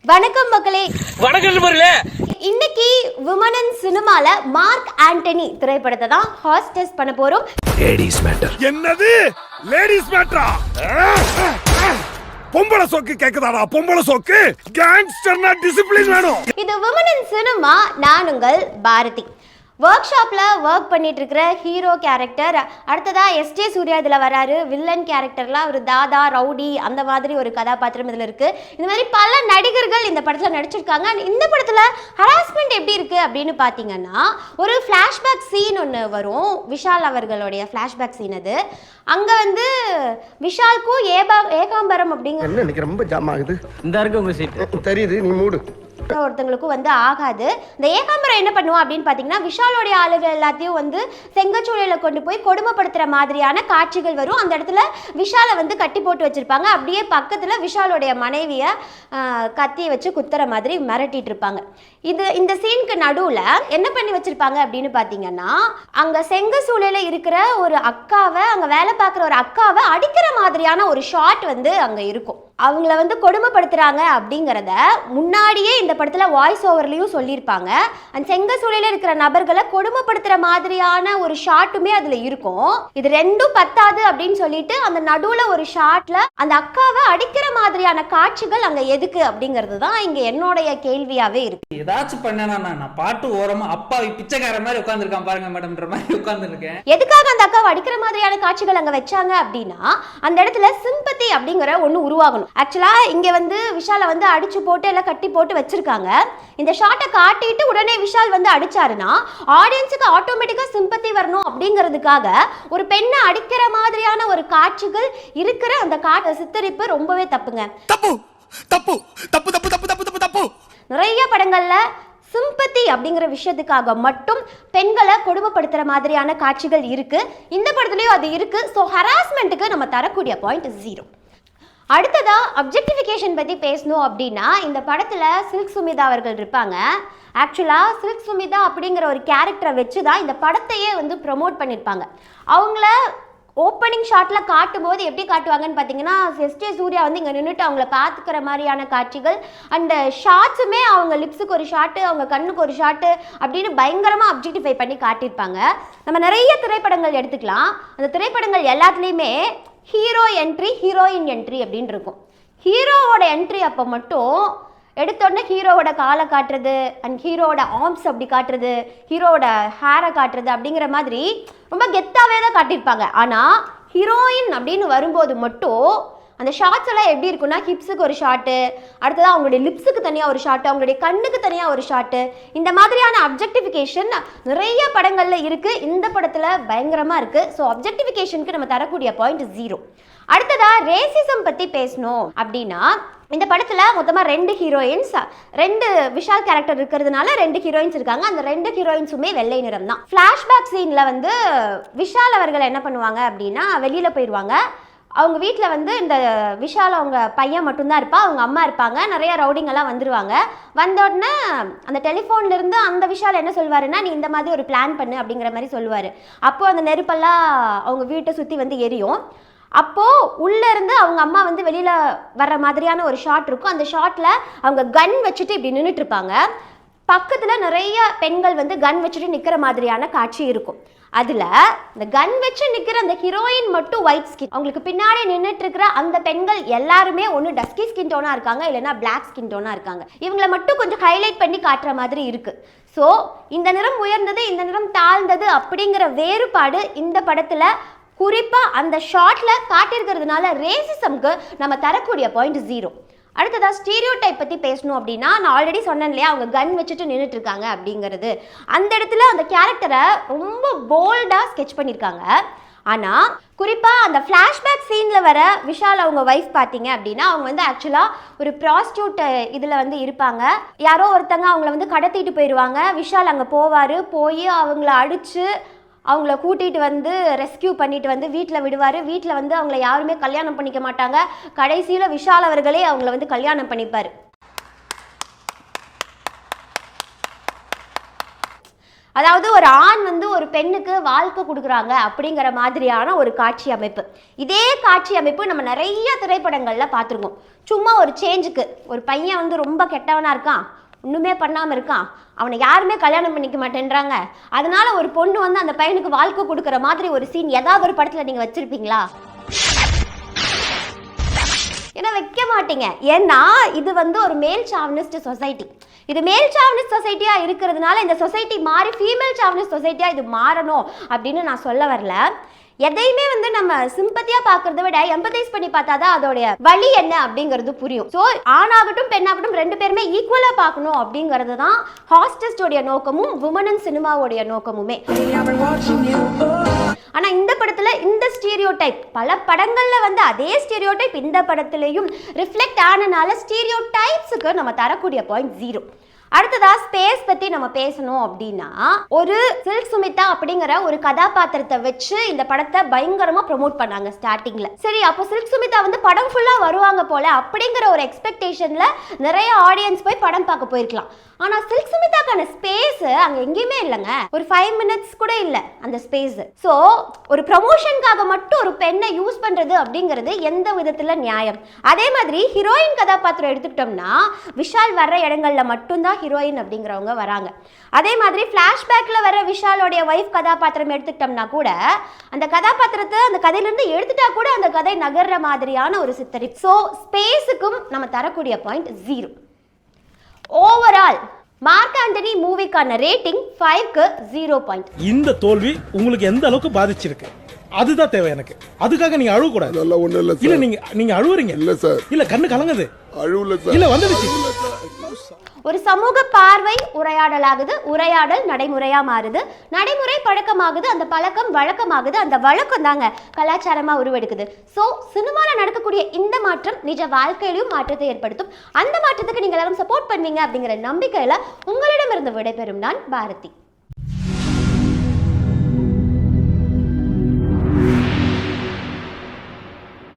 வணக்கம் மக்களே. வணக்கம் நண்பர்களே. இன்னைக்கு விமன் சினிமால மார்க் ஆண்டனி திரைப்படத்தை தான் ஹாஸ்டஸ் பண்ண போறோம். Ladies matter. என்னது லேடிஸ் மேட்டரா? பொம்பளை சோக்கு கேக்குதாடா? பொம்பளை சோக்கு கேங்ஸ்டர்னா டிசிப்ளின் வேணும். இது விமன் சினிமா. நான் உங்கள் பாரதி. ஒர்க் ஷாப்ல ஒர்க் பண்ணிட்டு இருக்கிற ஹீரோ கேரக்டர். அடுத்ததா எஸ்ஜே சூர்யா இதில் வராரு. வில்லன் கேரக்டர்லாம் ஒரு தாதா ரவுடி அந்த மாதிரி ஒரு கதாபாத்திரம் இதில் இருக்கு. இந்த மாதிரி பல நடிகர்கள் இந்த படத்தில் நடிச்சிருக்காங்க. இந்த படத்தில் ஹராஸ்மெண்ட் எப்படி இருக்கு அப்படின்னு பார்த்தீங்கன்னா, ஒரு ஃப்ளாஷ்பேக் சீன் ஒன்று வரும். விஷால் அவர்களுடைய ஃப்ளாஷ்பேக் சீன் அது. அங்கே வந்து விஷாலுக்கும் ஏகாம்பரம் அப்படிங்கிற எனக்கு ரொம்ப ஜாம் ஆகுது. இந்த இருக்கு உங்க சீட் தெரியுது, நீ மூடு. ஒருத்தங்களுக்கும் வந்து ஆகாது. இந்த ஏகாம்பரம் என்ன பண்ணுவோம் அப்படின்னு பார்த்தீங்கன்னா, விஷாலோடைய ஆளுகள் எல்லாத்தையும் வந்து செங்கச்சூளையில் கொண்டு போய் கொடுமைப்படுத்துகிற மாதிரியான காட்சிகள் வரும். அந்த இடத்துல விஷாலை வந்து கட்டி போட்டு வச்சுருப்பாங்க. அப்படியே பக்கத்தில் விஷாலோடைய மனைவியை கத்தியை வச்சு குத்துற மாதிரி மிரட்டிட்டு இருப்பாங்க. இந்த சீனுக்கு நடுவில் என்ன பண்ணி வச்சுருப்பாங்க அப்படின்னு பார்த்தீங்கன்னா, அங்கே செங்கச்சூளையில் இருக்கிற ஒரு அக்காவை, அங்கே வேலை பார்க்குற ஒரு அக்காவை அடிக்கிற மாதிரியான ஒரு ஷாட் வந்து அங்கே இருக்கும். அவங்கள வந்து கொடுமைப்படுத்துறாங்க அப்படிங்கிறத முன்னாடியே இந்த படத்தில் வாய்ஸ் ஓவர்லையும் சொல்லியிருப்பாங்க. அந்த செங்கசூளையில் இருக்கிற நபர்களை கொடுமைப்படுத்துற மாதிரியான ஒரு ஷாட்டுமே அதில் இருக்கும். இது ரெண்டும் பத்தாது அப்படின்னு சொல்லிட்டு அந்த நடுவில் ஒரு ஷாட்ல அந்த அக்காவை அடிக்கிற மாதிரியான காட்சிகள் அங்கே எதுக்கு அப்படிங்கிறது தான் இங்கே என்னுடைய கேள்வியாகவே இருக்கு. ஏதாச்சும் பண்ணேனா நான் பாட்டு ஓரமா அப்பாவி பிச்சைக்கார மாதிரி உட்காந்துருக்கான் பாருங்க மேடம்ன்ற மாதிரி உட்காந்துருக்கேன். எதுக்காக அந்த அக்காவை அடிக்கிற மாதிரியான காட்சிகள் அங்கே வச்சாங்க அப்படின்னா, அந்த இடத்துல சிம்பத்தி அப்படிங்கிற ஒன்று உருவாகணும். ஆக்சுவலா இங்க வந்து விஷாலை வந்து அடிச்சு போட்டு எல்லாம் கட்டி போட்டு வச்சிருக்காங்க. இந்த ஷாட்டை காட்டிட்டு உடனே விஷால் வந்து அடிச்சாருன்னா ஆடியன்ஸுக்கு ஆட்டோமேட்டிக்கா சிம்பத்தி வரணும் அப்படிங்கிறதுக்காக ஒரு பெண்ணை அடிக்கிற மாதிரியான ஒரு காட்சிகள் இருக்கிற அந்த சித்தரிப்பு ரொம்பவே தப்புங்க. தப்பு தப்பு தப்பு தப்பு தப்பு தப்பு தப்பு தப்பு. நிறைய படங்கள்ல சிம்பத்தி அப்படிங்கிற விஷயத்துக்காக மட்டும் பெண்களை கொடுமைப்படுத்துற மாதிரியான காட்சிகள் இருக்கு. இந்த படத்துலயும் அது இருக்கு. ஸோ ஹராஸ்மெண்ட்டுக்கு நம்ம தரக்கூடிய பாயிண்ட் 0. அடுத்ததா அப்ஜெக்டிஃபிகேஷன் பற்றி பேசணும் அப்படின்னா, இந்த படத்தில் சில்க் சுமிதா அவர்கள் இருப்பாங்க. ஆக்சுவலாக சில்க் சுமிதா அப்படிங்கிற ஒரு கேரக்டரை வச்சு தான் இந்த படத்தையே வந்து ப்ரொமோட் பண்ணியிருப்பாங்க. அவங்கள ஓப்பனிங் ஷாட்டில் காட்டும் போது எப்படி காட்டுவாங்கன்னு பார்த்தீங்கன்னா, எஸ்ஜே சூர்யா வந்து இங்கே நின்றுட்டு அவங்கள பார்த்துக்கிற மாதிரியான காட்சிகள், அந்த ஷாட்ஸுமே அவங்க லிப்ஸுக்கு ஒரு ஷாட்டு, அவங்க கண்ணுக்கு ஒரு ஷாட்டு அப்படின்னு பயங்கரமாக அப்ஜெக்டிஃபை பண்ணி காட்டியிருப்பாங்க. நம்ம நிறைய திரைப்படங்கள் எடுத்துக்கலாம். அந்த திரைப்படங்கள் எல்லாத்துலேயுமே ஹீரோ என்ட்ரி ஹீரோயின் என்ட்ரி அப்படின்னு இருக்கும். ஹீரோவோட என்ட்ரி அப்போ மட்டும் எடுத்தோடனே ஹீரோவோட காலை காட்டுறது அண்ட் ஹீரோவோட ஆர்ம்ஸ் அப்படி காட்டுறது, ஹீரோவோட ஹேரை காட்டுறது அப்படிங்கிற மாதிரி ரொம்ப கெத்தாவே தான் காட்டியிருப்பாங்க. ஆனால் ஹீரோயின் அப்படின்னு வரும்போது மட்டும் அந்த ஷார்ட்ஸ் எல்லாம் எப்படி இருக்குன்னா, ஹிப்ஸுக்கு ஒரு ஷாட்டு, அடுத்தது அவங்களுடைய லிப்ஸுக்கு தனியாக ஒரு ஷாட்டு, அவங்களுடைய கண்ணுக்கு தனியாக ஒரு ஷாட்டு, இந்த மாதிரியான அப்ஜெக்டிஃபிகேஷன் நிறைய படங்களில் இருக்குது. இந்த படத்தில் பயங்கரமாக இருக்குது. ஸோ அப்ஜெக்டிஃபிகேஷனுக்கு நம்ம தரக்கூடிய பாயிண்ட் 0. அடுத்ததா ரேசிசம் பற்றி பேசணும் அப்படின்னா, இந்த படத்தில் மொத்தமாக 2 ஹீரோயின்ஸ், 2 விஷால் கேரக்டர் இருக்கிறதுனால 2 ஹீரோயின்ஸ் இருக்காங்க. அந்த 2 ஹீரோயின்ஸுமே வெள்ளை நிறம் தான். ஃப்ளாஷ்பேக் சீனில் வந்து விஷால் அவர்கள் என்ன பண்ணுவாங்க அப்படின்னா, வெளியில் போயிடுவாங்க. அவங்க வீட்டில் வந்து இந்த விஷால் அவங்க பையன் மட்டும்தான் இருப்பா, அவங்க அம்மா இருப்பாங்க. நிறைய ரவுடிங்கெல்லாம் வந்துடுவாங்க. வந்தோடனே அந்த டெலிஃபோன்லேருந்து அந்த விஷால் என்ன சொல்வாருன்னா, நீ இந்த மாதிரி ஒரு பிளான் பண்ணு அப்படிங்கிற மாதிரி சொல்லுவார். அப்போது அந்த நெருப்பெல்லாம் அவங்க வீட்டை சுற்றி வந்து எரியும். அப்போது உள்ளேருந்து அவங்க அம்மா வந்து வெளியில் வர்ற மாதிரியான ஒரு ஷாட் இருக்கும். அந்த ஷாட்டில் அவங்க கன் வச்சுட்டு இப்படி நின்றுட்டு இருப்பாங்க. பக்கத்தில் நிறைய பெண்கள் வந்து கன் வச்சுட்டு நிற்கிற மாதிரியான காட்சி இருக்கும். அதில் இந்த கன் வச்சு நிற்கிற அந்த ஹீரோயின் மட்டும் ஒயிட் ஸ்கின், அவங்களுக்கு பின்னாடி நின்றுட்டு இருக்கிற அந்த பெண்கள் எல்லாருமே ஒன்று டஸ்கி ஸ்கின் டோனாக இருக்காங்க, இல்லைன்னா பிளாக் ஸ்கின் டோனாக இருக்காங்க. இவங்களை மட்டும் கொஞ்சம் ஹைலைட் பண்ணி காட்டுற மாதிரி இருக்குது. ஸோ இந்த நிறம் உயர்ந்தது, இந்த நிறம் தாழ்ந்தது அப்படிங்கிற வேறுபாடு இந்த படத்தில் குறிப்பாக அந்த ஷார்ட்டில் காட்டியிருக்கிறதுனால ரேசிசம்க்கு நம்ம தரக்கூடிய பாயிண்ட் 0. அடுத்ததா ஸ்டீரியோ டைப் பற்றி பேசணும் அப்படின்னா, நான் ஆல்ரெடி சொன்னேன் இல்லையா, அவங்க கன் வச்சுட்டு நின்றுட்டு இருக்காங்க அப்படிங்கிறது. அந்த இடத்துல அந்த கேரக்டரை ரொம்ப போல்டாக ஸ்கெட்ச் பண்ணியிருக்காங்க. ஆனால் குறிப்பாக அந்த ஃப்ளாஷ்பேக் சீனில் வர விஷால் அவங்க ஒய்ஃப் பார்த்தீங்க அப்படின்னா, அவங்க வந்து ஆக்சுவலாக ஒரு ப்ராஸ்டியூட் இதில் வந்து இருப்பாங்க. யாரோ ஒருத்தங்க அவங்கள வந்து கடத்திட்டு போயிடுவாங்க. விஷால் அங்கே போய் அவங்கள அடித்து அவங்கள கூட்டிகிட்டு வந்து ரெஸ்கியூ பண்ணிட்டு வந்து வீட்டில் விடுவார். வீட்டில் வந்து அவங்கள யாருமே கல்யாணம் பண்ணிக்க மாட்டாங்க. கடைசியில் விஷால் அவர்களே அவங்கள வந்து கல்யாணம் பண்ணிப்பார். அதாவது ஒரு ஆண் வந்து ஒரு பெண்ணுக்கு வாழ்க்கை கொடுக்குறாங்க அப்படிங்கிற மாதிரியான ஒரு காட்சி அமைப்பு. இதே காட்சி அமைப்பு நம்ம நிறைய திரைப்படங்கள்ல பார்த்துருக்கோம். சும்மா ஒரு சேஞ்சுக்கு ஒரு பையன் வந்து ரொம்ப கெட்டவனா இருக்கான், ஒண்ணுமே பண்ணாம இருக்கான், அவனை யாருமே கல்யாணம் பண்ணிக்க மாட்டேன்றாங்க, அதனால ஒரு பொண்ணு வந்து அந்த பையனுக்கு வாழ்க்கை கொடுக்குற மாதிரி ஒரு சீன் ஏதாவது ஒரு படத்துல நீங்க வச்சிருப்பீங்களா? ஏன்னா வைக்க மாட்டீங்க. ஏன்னா இது வந்து ஒரு மேல் சாவனிஸ்ட் சொசைட்டி. இது மேல் சாவனிஸ்ட் சொசைட்டியா இருக்கிறதுனால இந்த சொசைட்டி மாறி ஃபீமேல் சாவனிஸ்ட் சொசைட்டியா இது மாறணும் அப்படின்னு நான் சொல்ல வரல. எதையுமே வந்து நம்ம சிம்பத்தியா பார்க்கறத விட எம்பத்தைஸ் பண்ணி பார்த்தாதான் அதோடைய வழி என்ன அப்படிங்கிறது புரியும். ஸோ ஆணாகட்டும் பெண்ணாகட்டும் ரெண்டு பேருமே ஈக்குவலா பார்க்கணும் அப்படிங்கிறது தான் ஹாஸ்டஸ்டோடைய நோக்கமும் விமன் சினிமாவோடைய நோக்கமுமே. ஆனா இந்த படத்துல இந்த ஸ்டீரியோ டைப் பல படங்கள்ல வந்து அதே ஸ்டீரியோ டைப் இந்த படத்துலயும் ரிஃப்ளெக்ட் ஆனனால ஸ்டீரியோ டைப்ஸுக்கு நம்ம தரக்கூடிய பாயிண்ட் 0. அடுத்ததா ஸ்பேஸ் பத்தி நம்ம பேசணும் அப்படின்னா, ஒரு சில்க் சுமிதா அப்படிங்கிற ஒரு கதாபாத்திரத்தை வச்சு இந்த படத்தை பயங்கரமா ப்ரமோட் பண்ணாங்க ஸ்டார்டிங்ல. சரி, அப்போ சில்க் சுமிதா வந்து படம் ஃபுல்லா வருவாங்க போல அப்படிங்கிற ஒரு எக்ஸ்பெக்டேஷன்ல நிறைய ஆடியன்ஸ் போய் படம் பார்க்க போயிருக்கலாம். ஆனா சில்க் சுமிதாக்கான ஸ்பேஸ் அங்க எங்கேயுமே இல்லைங்க. ஒரு 5 minutes கூட இல்ல அந்த ஸ்பேஸ். சோ ஒரு ப்ரமோஷனுக்காக மட்டும் ஒரு பெண்ணை யூஸ் பண்றது அப்படிங்கிறது எந்த விதத்துல நியாயம்? அதே மாதிரி ஹீரோயின் கதாபாத்திரம் எடுத்துக்கிட்டோம்னா விஷால் வர்ற இடங்கள்ல மட்டும்தான் ஹீரோயின் அப்படிங்கிறவங்க வராங்க. அதே மாதிரி பிளாஷ்பேக்ல வர விஷாலோடைய வைஃப் கதாபாத்திரம் எடுத்துக்கிட்டோம்னா கூட அந்த கதாபாத்திரத்தை அந்த கதையிலிருந்து எடுத்துட்டா கூட அந்த கதை நகர்ற மாதிரியான ஒரு சித்தரிப்பு. ஸோ ஸ்பேஸுக்கும் நம்ம தரக்கூடிய பாயிண்ட் 0. ஓவரால் மார்க் ஆண்டனி மூவிக்கான ரேட்டிங் 5க்கு 0 பாயிண்ட். இந்த தோல்வி உங்களுக்கு எந்த அளவுக்கு பாதிச்சிருக்கு அதுதான் தேவை எனக்கு. அதுக்காக நீங்க அழுவ கூடாது. அதெல்லாம் ஒண்ணும் இல்ல இல்ல சார். நீங்க அழுவுறீங்க. இல்ல சார். இல்ல கண்ணு கலங்குது. அழுவல சார். இல்ல வந்துடுச்சு. ஒரு சமூக பார்வை உரையாடலாகுது, உரையாடல் நடைமுறையா மாறுது, நடைமுறை பழக்கமாகுது, அந்த பழக்கம் வழக்கமாகுது, அந்த வழக்கம் தாங்க கலாச்சாரமா உருவெடுக்குது. ஸோ சினிமாவில் நடக்கக்கூடிய இந்த மாற்றம் நிஜ வாழ்க்கையிலும் மாற்றத்தை ஏற்படுத்தும். அந்த மாற்றத்துக்கு நீங்க எல்லாரும் சப்போர்ட் பண்ணுவீங்க அப்படிங்கிற நம்பிக்கையில உங்களிடமிருந்து விடைபெறும் நான் பாரதி.